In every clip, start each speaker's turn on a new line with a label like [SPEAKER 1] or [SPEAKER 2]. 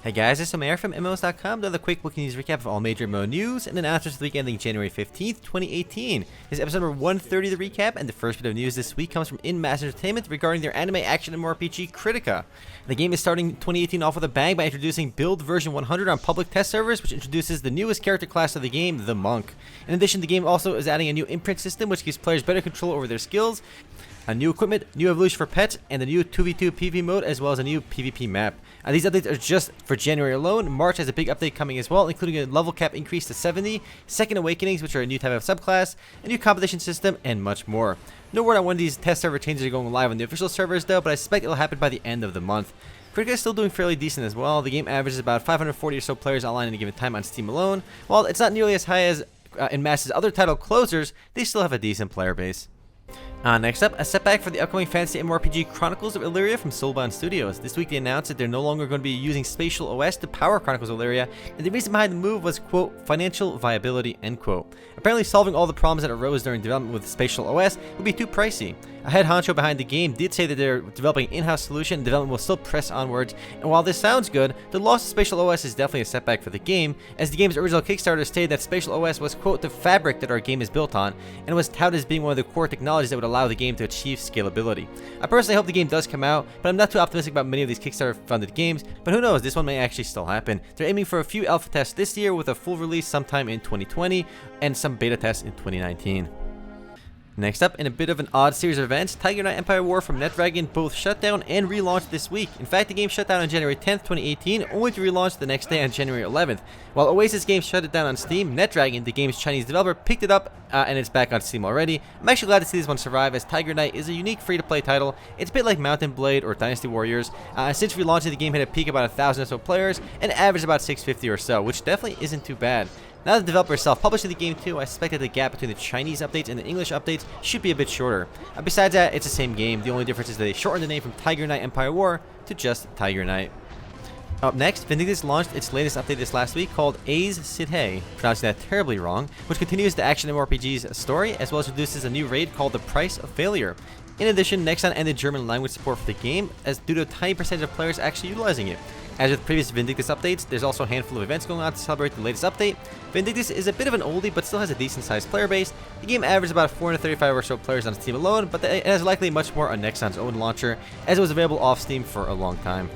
[SPEAKER 1] Hey guys, this is Mayor from MMOs.com, another quick weekly news recap of all major MMO news and announcements for the week ending January 15th, 2018. This is episode number 130 of the recap, and the first bit of news this week comes from In-Mass Entertainment regarding their anime action MMORPG Kritika. The game is starting 2018 off with a bang by introducing Build version 100 on public test servers, which introduces the newest character class of the game, the Monk. In addition, the game also is adding a new imprint system, which gives players better control over their skills, a new equipment, new evolution for pets, and a new 2v2 PvP mode, as well as a new PvP map. These updates are just for January alone. March has a big update coming as well, including a level cap increase to 70, Second Awakenings, which are a new type of subclass, a new competition system, and much more. No word on when these test server changes are going live on the official servers though, but I suspect it'll happen by the end of the month. Kritika is still doing fairly decent as well. The game averages about 540 or so players online at a given time on Steam alone. While it's not nearly as high as In-Mass's other title closers, they still have a decent player base. Next up, a setback for the upcoming fantasy MMORPG Chronicles of Elyria from Soulbound Studios. This week they announced that they're no longer going to be using Spatial OS to power Chronicles of Elyria, and the reason behind the move was, quote, financial viability, end quote. Apparently solving all the problems that arose during development with Spatial OS would be too pricey. A head honcho behind the game did say that they're developing an in-house solution and development will still press onwards, and while this sounds good, the loss of Spatial OS is definitely a setback for the game, as the game's original Kickstarter stated that Spatial OS was, quote, the fabric that our game is built on, and was touted as being one of the core technologies that would allow the game to achieve scalability. I personally hope the game does come out, but I'm not too optimistic about many of these Kickstarter-funded games, but who knows, this one may actually still happen. They're aiming for a few alpha tests this year with a full release sometime in 2020, and some beta tests in 2019. Next up, in a bit of an odd series of events, Tiger Knight Empire War from NetDragon both shut down and relaunched this week. In fact, the game shut down on January 10th, 2018, only to relaunch the next day on January 11th. While Oasis Games shut it down on Steam, NetDragon, the game's Chinese developer, picked it up and it's back on Steam already. I'm actually glad to see this one survive, as Tiger Knight is a unique free-to-play title. It's a bit like Mountain Blade or Dynasty Warriors. Since relaunching, the game hit a peak about 1,000 or so players and averaged about 650 or so, which definitely isn't too bad. Now that the developer is self-publishing the game too, I suspect that the gap between the Chinese updates and the English updates should be a bit shorter. Besides that, it's the same game. The only difference is that they shortened the name from Tiger Knight Empire War to just Tiger Knight. Up next, Vindictus launched its latest update this last week called Aes Sedai, pronouncing that terribly wrong, which continues the action MMORPG's story, as well as introduces a new raid called the Price of Failure. In addition, Nexon ended German language support for the game, as due to a tiny percentage of players actually utilizing it. As with previous Vindictus updates, there's also a handful of events going on to celebrate the latest update. Vindictus is a bit of an oldie, but still has a decent sized player base. The game averages about 435 or so players on Steam alone, but it has likely much more on Nexon's own launcher, as it was available off Steam for a long time.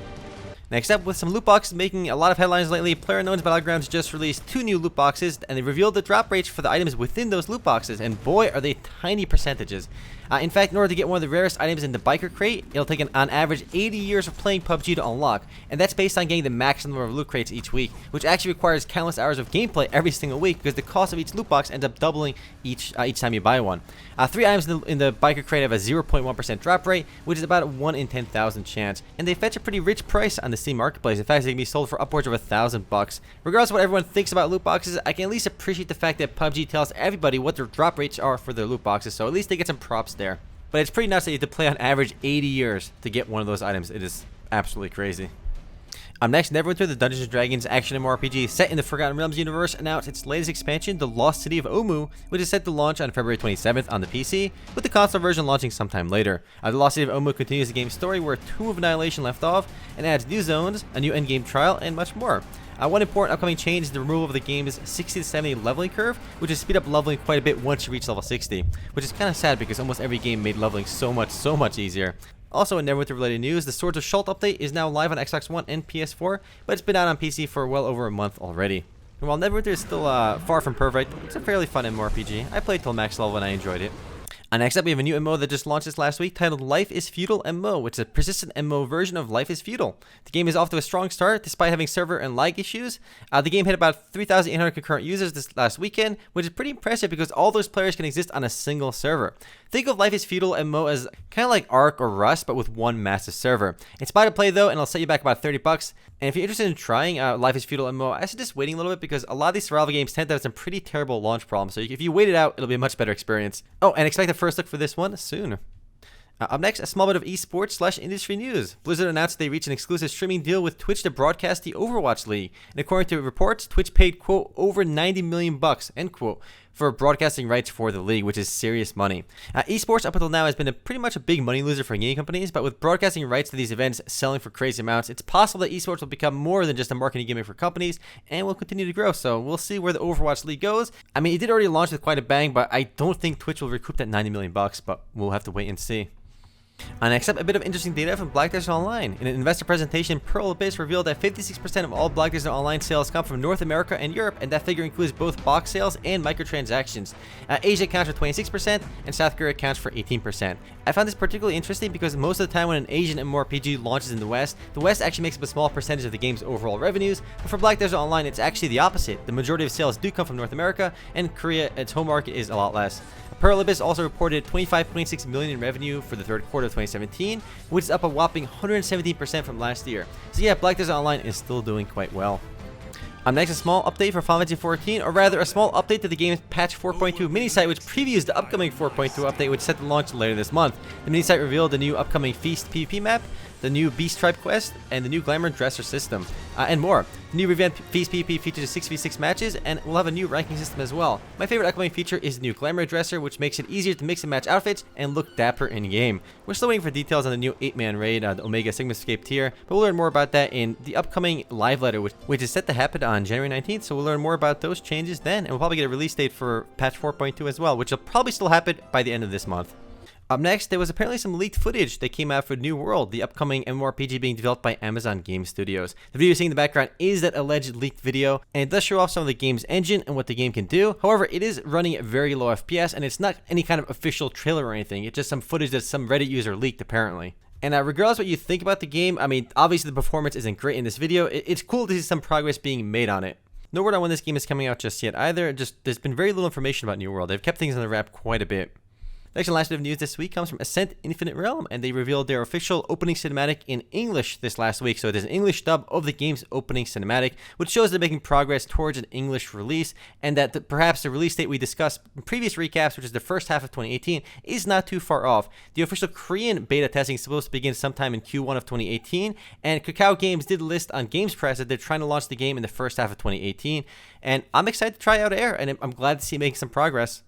[SPEAKER 1] Next up, with some loot boxes making a lot of headlines lately, Playerunknowns Battlegrounds just released 2 new loot boxes, and they revealed the drop rates for the items within those loot boxes, and boy are they tiny percentages. In fact, in order to get one of the rarest items in the biker crate, it'll take on average 80 years of playing PUBG to unlock, and that's based on getting the max number of loot crates each week, which actually requires countless hours of gameplay every single week because the cost of each loot box ends up doubling each time you buy one. 3 items in the biker crate have a 0.1% drop rate, which is about a 1 in 10,000 chance, and they fetch a pretty rich price on the Steam marketplace. In fact, they can be sold for upwards of $1,000. Regardless of what everyone thinks about loot boxes, I can at least appreciate the fact that PUBG tells everybody what their drop rates are for their loot boxes, so at least they get some props there. But it's pretty nuts that you have to play on average 80 years to get one of those items. It is absolutely crazy. Next, Neverwinter, the Dungeons & Dragons action MMORPG set in the Forgotten Realms universe, announced its latest expansion, The Lost City of Omu, which is set to launch on February 27th on the PC, with the console version launching sometime later. The Lost City of Omu continues the game's story where Tomb of Annihilation left off, and adds new zones, a new endgame trial, and much more. One important upcoming change is the removal of the game's 60 to 70 leveling curve, which is speed up leveling quite a bit once you reach level 60, which is kind of sad because almost every game made leveling so much easier. Also, in Neverwinter related news, the Swords of Shult update is now live on Xbox One and PS4, but it's been out on PC for well over a month already. And while Neverwinter is still far from perfect, it's a fairly fun MMORPG. I played till max level and I enjoyed it. Next up, we have a new MMO that just launched this last week titled Life is Feudal MMO, which is a persistent MMO version of Life is Feudal. The game is off to a strong start despite having server and lag issues. The game hit about 3,800 concurrent users this last weekend, which is pretty impressive because all those players can exist on a single server. Think of Life is Feudal MMO as kind of like Ark or Rust, but with one massive server. It's buy to play though, and it'll set you back about $30. And if you're interested in trying Life is Feudal MMO, I suggest waiting a little bit because a lot of these survival games tend to have some pretty terrible launch problems. So if you wait it out, it'll be a much better experience. Oh, and expect a first look for this one soon. Up next, a small bit of esports/industry news. Blizzard announced they reached an exclusive streaming deal with Twitch to broadcast the Overwatch League. And according to reports, Twitch paid, quote, over $90 million, end quote, for broadcasting rights for the league, which is serious money. Esports up until now has been pretty much a big money loser for gaming companies, but with broadcasting rights to these events selling for crazy amounts, it's possible that esports will become more than just a marketing gimmick for companies and will continue to grow. So we'll see where the Overwatch League goes. I mean, it did already launch with quite a bang, but I don't think Twitch will recoup that $90 million, but we'll have to wait and see. Next up, a bit of interesting data from Black Desert Online. In an investor presentation, Pearl Abyss revealed that 56% of all Black Desert Online sales come from North America and Europe, and that figure includes both box sales and microtransactions. Asia accounts for 26%, and South Korea accounts for 18%. I found this particularly interesting because most of the time when an Asian MMORPG launches in the West actually makes up a small percentage of the game's overall revenues, but for Black Desert Online, it's actually the opposite. The majority of sales do come from North America, and Korea, its home market, is a lot less. Pearl Abyss also reported $25.6 million in revenue for the third quarter of 2017, which is up a whopping 117% from last year. So yeah, Black Desert Online is still doing quite well. Next, a small update for Final Fantasy XIV, or rather a small update to the game's patch 4.2 mini-site, which previews the upcoming 4.2 update, which is set to launch later this month. The mini-site revealed the new upcoming Feast PvP map, the new Beast Tribe quest, and the new Glamour Dresser system, and more. The new revamped Feast PvP features 6v6 matches, and we'll have a new ranking system as well. My favorite upcoming feature is the new Glamour Dresser, which makes it easier to mix and match outfits and look dapper in-game. We're still waiting for details on the new 8-man raid, the Omega Sigmascape tier, but we'll learn more about that in the upcoming live letter, which is set to happen on January 19th, so we'll learn more about those changes then, and we'll probably get a release date for patch 4.2 as well, which will probably still happen by the end of this month. Up next, there was apparently some leaked footage that came out for New World, the upcoming MMORPG being developed by Amazon Game Studios. The video you're seeing in the background is that alleged leaked video, and it does show off some of the game's engine and what the game can do. However, it is running at very low FPS, and it's not any kind of official trailer or anything. It's just some footage that some Reddit user leaked, apparently. And regardless of what you think about the game, I mean, obviously the performance isn't great in this video. It's cool to see some progress being made on it. No word on when this game is coming out just yet either. There's been very little information about New World. They've kept things on the wrap quite a bit. Next and last bit of news this week comes from Ascent Infinite Realm, and they revealed their official opening cinematic in English this last week. So it is an English dub of the game's opening cinematic, which shows they're making progress towards an English release, and that perhaps the release date we discussed in previous recaps, which is the first half of 2018, is not too far off. The official Korean beta testing is supposed to begin sometime in Q1 of 2018, and Kakao Games did list on Games Press that they're trying to launch the game in the first half of 2018, and I'm excited to try out Air, and I'm glad to see it making some progress.